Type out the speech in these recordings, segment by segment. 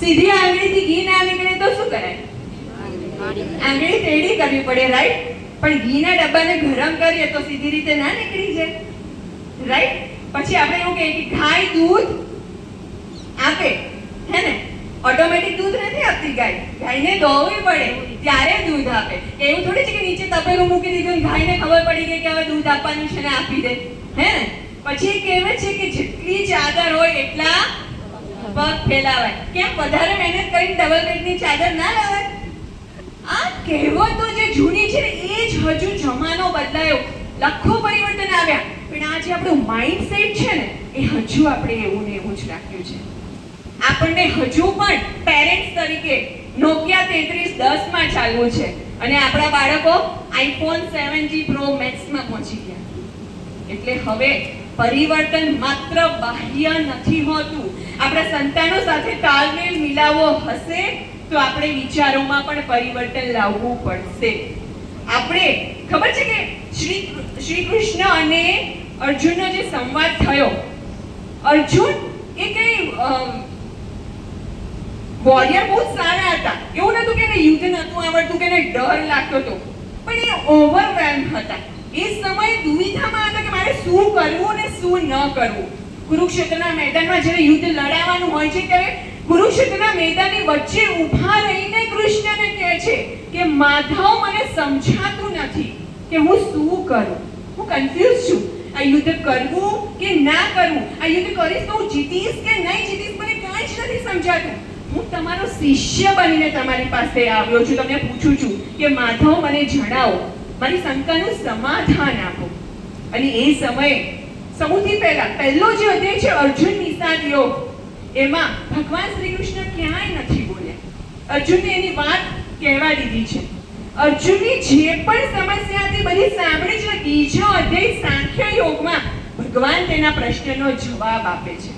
સીધી આંગળીથી ઘી ના નીકળે તો શું કરાય? આંગળી ટેડી કરવી પડે, રાઈટ? પણ ઘીના ડબ્બાને ગરમ કરીએ તો સીધી રીતે ના નીકળી જાય, રાઈટ? પછી આપણે એવું કહીએ કે ગાય દૂધ આપે, હે ને? ઓટોમેટિક દૂધ નથી આપતી ગાય, ગાયને દોવવી પડે ત્યારે દૂધ આપે. એવું થોડી છે કે નીચે તપેલું મૂકી દીધું ગાયને ખબર પડી ગઈ કે હવે દૂધ આપવાનું છે ને આપી દે, હે ને? પછી કહેવાય છે કે જેટલી ચાદર હોય એટલા પગ ફેલાવાય. કેમ વધારે મહેનત કરીને ડબલ બેડની ચાદર ના લાવાય? આ કહેવતો જે જૂની છે ને એ જ હજુ જમાનો બદલાયો, લાખો પરિવર્તન આવ્યા, પણ આ જે આપણું માઇન્ડસેટ છે ને એ હજુ આપણે એવું ને એવું જ રાખ્યું છે. આપણને હજુ પણ પેરેન્ટ્સ તરીકે નોકિયા 3310 માં ચાલવું છે અને આપણા બાળકો આઈફોન 7G Pro Max માં પહોંચી ગયા. એટલે હવે પરિવર્તન માત્ર બાહ્ય નથી હોતું. આપણા સંતાનો સાથે તાલમેલ મિલાવવો હશે તો આપણે વિચારોમાં પણ પરિવર્તન લાવવું પડશે. આપણે ખબર છે કે શ્રી કૃષ્ણ અને અર્જુનનો જે સંવાદ થયો, અર્જુન એ કઈ વોરિયર બહુ સારા હતા, એવું નતું કે એને યુદ્ધ નતું આવડતું કે એને ડર લાગતો હતો, પણ એ ઓવરવેલ્મ હતા. એ સમયે દુવિધામાં હતા કે મારે શું કરવું ને શું ન કરવું. કુરુક્ષેત્રના મેદાનમાં જ્યારે યુદ્ધ લડાવવાનું હોય છે ત્યારે કુરુક્ષેત્રના મેદાનની વચ્ચે ઊભા રહીને કૃષ્ણને કહે છે કે માધવ મને સમજાતું નથી કે હું શું કરું, હું કન્ફ્યુઝ છું. આ યુદ્ધ કરવું કે ના કરવું, આ યુદ્ધ કરીશ તો હું જીતીશ કે નહીં જીતીશ, મને કાંઈ જ નથી સમજાતું. હું તમારો શિષ્ય બનીને તમારી પાસે આવ્યો છું, તમને પૂછું છું કે માધવ મને જણાવો, મારી શંકાનું સમાધાન આપો. અને એ સમયે સૌથી પહેલો જે અધ્યાય છે અર્જુન નિષાદ યોગ, એમાં ભગવાન શ્રી કૃષ્ણ ક્યાંય નથી બોલ્યા. અર્જુનને એની વાત કહેવા દીધી છે. અર્જુનની જે પણ સમસ્યા હતી બધી સાંભળી છે. બીજો અધ્યાય સાંખ્ય યોગમાં ભગવાન તેના પ્રશ્નનો જવાબ આપે છે.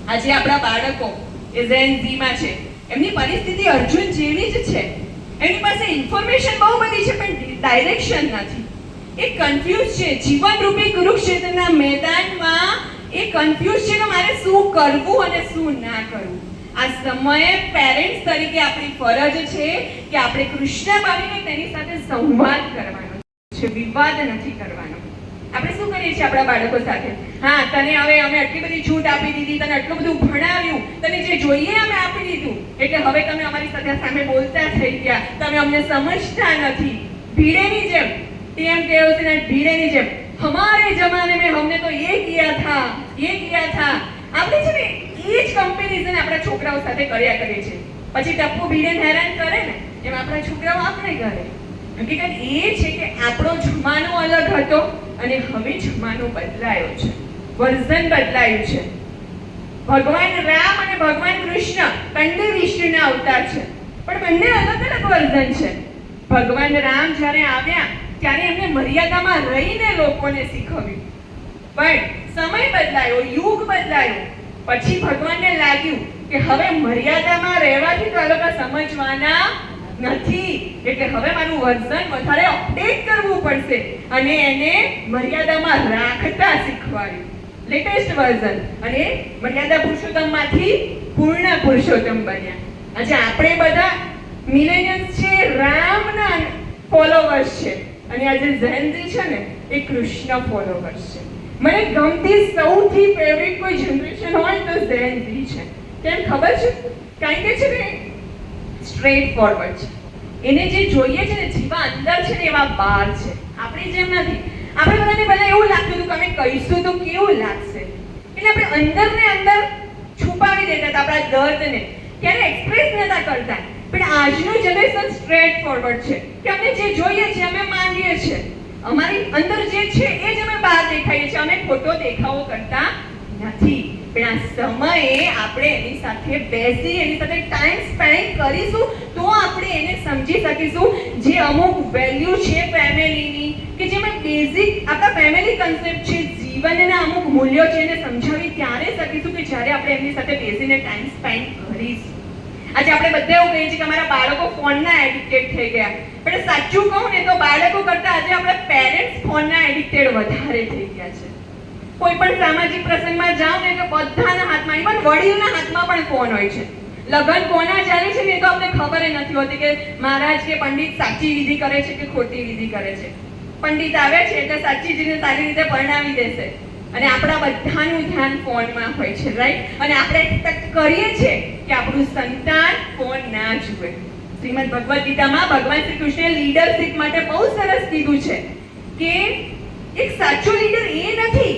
આજે આપણા બાળકો એ ઝેન ઝીમાં છે, એમની પરિસ્થિતિ અર્જુન જેવી જ છે. એની પાસે ઇન્ફોર્મેશન બહુ બધી છે પણ ડાયરેક્શન નથી. એ કન્ફ્યુઝ છે. જીવનરૂપી કુરુક્ષેત્રના મેદાનમાં એ કન્ફ્યુઝ છે કે મારે શું કરવું અને શું ના કરવું. આ સમયે પેરેન્ટ્સ તરીકે આપણી ફરજ છે કે આપણે કૃષ્ણ બનીને તેની સાથે સંવાદ કરવાનો છે, વિવાદ નથી કરવાનો. આપણે શું કરીએ છીએ આપણા બાળકો સાથે? હા, તને હવે અમે આટલી બધી છૂટ આપી દીધી, તને આટલું બધું ભણાવ્યું, તને જે જોઈએ અમે આપી દીધું, એટલે હવે તમે અમારી સાથે સામે બોલતા થઈ ગયા, તમે અમને સમજતા નથી. ભીડેની જેમ ટીએમ કહ્યું છે ને, ભીડેની જેમ હમારે જમાને મેં हमने तो ये किया था, ये किया था. આપણે છે ને એ જ કમ્પેરિઝન આપણા છોકરાઓ સાથે કર્યા કરીએ છીએ. પછી ટપ્પુ ભીડેને હેરાન કરે ને એમ આપણા છોકરાઓ આપણે કરે. હકીકત એ છે કે આપણો જમાનો અલગ હતો અને હવે જમાનો બદલાયો છે, વર્ઝન બદલાયું છે. ભગવાન રામ અને ભગવાન કૃષ્ણ બંને વિષ્ણુના અવતાર છે, પણ બંને અલગ અલગ વર્ઝન છે. ભગવાન રામ જ્યારે આવ્યા ત્યારે એમને મર્યાદામાં રહીને લોકોને શીખવ્યું, પણ સમય બદલાયો, યુગ બદલાયો, પછી ભગવાનને લાગ્યું કે હવે મર્યાદામાં રહેવાથી તો આ લોકો સમજવાના નથી, એટલે હવે મારું વર્ઝન વધારે અપડેટ કરવું પડશે અને એને મર્યાદામાં રાખતા શીખવાડ્યું, લેટેસ્ટ વર્ઝન. અને મર્યાદા પુરુષોત્તમમાંથી પૂર્ણ પુરુષોત્તમ બન્યા. આજે આપણે બધા મિલેનિયલ્સ છે, રામના ફોલોવર્સ છે, અને આજે ઝેન ઝી છે ને એ કૃષ્ણ ફોલોવર્સ છે. મને ગમતી સૌથી ફેવરિટ કોઈ જનરેશન હોય તો ઝેન ઝી છે. કેમ ખબર છે? કારણ કે છે ને સ્ટ્રેટ ફોરવર્ડ છે. એને જે જોઈએ છે ને જેવા અંદર છે ને એવા બહાર છે. આપણી જેમ નથી. આપણે બધાને પહેલા એવું લાગતું હતું કે અમે કહીશું તો કેવું લાગશે, એટલે આપણે અંદર ને અંદર છુપાવી દેતા હતા આપણા દર્દને, ત્યારે એક્સપ્રેસ નતા કરતા. પણ આજનું જનરેશન સ્ટ્રેટ ફોરવર્ડ છે કે અમને જે જોઈએ છે અમે માંગીએ છીએ, અમારી અંદર જે છે એ જ અમે બહાર દેખાઈએ છીએ, અમે ખોટો દેખાવો કરતા નથી. પણ આ સમયે આપણે એની સાથે બેસી એની સાથે ટાઈમ સ્પેન્ડ કરીશું તો આપણે એને સમજી શકીશું. જે અમુક વેલ્યુ છે ફેમિલીની, કે જેમાં બેઝિક આપણા ફેમિલી કન્સેપ્ટ છે, જીવનના અમુક મૂલ્યો છે, એને સમજાવી ત્યારે શકીશું કે જ્યારે આપણે એમની સાથે બેસીને ટાઈમ સ્પેન્ડ કરીશું. આજે આપણે બધા એવું કહીએ છીએ કે અમારા બાળકો ફોનના એડિક્ટેડ થઈ ગયા, પણ સાચું કહું ને તો બાળકો કરતા આજે આપણા પેરેન્ટ્સ ફોનના એડિક્ટેડ વધારે થઈ ગયા છે. કોઈ પણ સામાજિક પ્રસંગમાં જાઓ ને તો બધાના હાથમાં, ઇવન વડીલના હાથમાં પણ ફોન હોય છે. લગ્ન કોના ચાલે છે ને એ તો અમને ખબર નથી હોતી કે મહારાજ કે પંડિત સાચી વિધિ કરે છે કે ખોટી વિધિ કરે છે. પંડિત આવે છે એટલે સાચી રીતે સારી રીતે પરણાવી દેશે અને આપણા બધાનું ધ્યાન ફોનમાં હોય છે, રાઈટ? અને આપણે એક્સપેક્ટ કરીએ છીએ કે આપણું સંતાન ફોન ના જુએ. શ્રીમદ ભગવદ ગીતામાં ભગવાન શ્રી કૃષ્ણે લીડરશિપ માટે બહુ સરસ કીધું છે કે એક સાચો લીડર એ નથી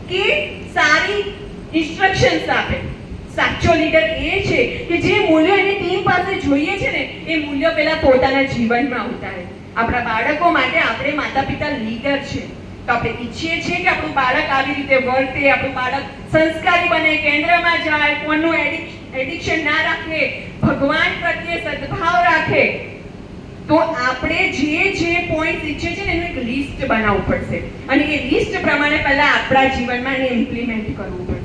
કે સારી ઇન્સ્ટ્રક્શન્સ આપે. સાચો લીડર એ છે કે જે મૂલ્યો એની ટીમ પાસે જોઈએ છે ને એ મૂલ્યો પહેલા પોતાના જીવનમાં ઉતારે. આપણા બાળકો માટે આપણે માતા પિતા લીડર છે, તો આપણે ઈચ્છીએ છીએ કે આપણું બાળક આવી રીતે વર્તે, આપણું બાળક સંસ્કારી બને, કેન્દ્રમાં જાય, ફોનનું એડિક્શન ના રાખે, ભગવાન પ્રત્યે સદભાવ રાખે. તો આપણે જે પોઈન્ટ ઈચ્છીએ છીએ ને એનું એક લિસ્ટ બનાવવું પડશે અને એ લિસ્ટ પ્રમાણે પહેલા આપણા જીવનમાં એને ઇમ્પ્લિમેન્ટ કરવું પડશે.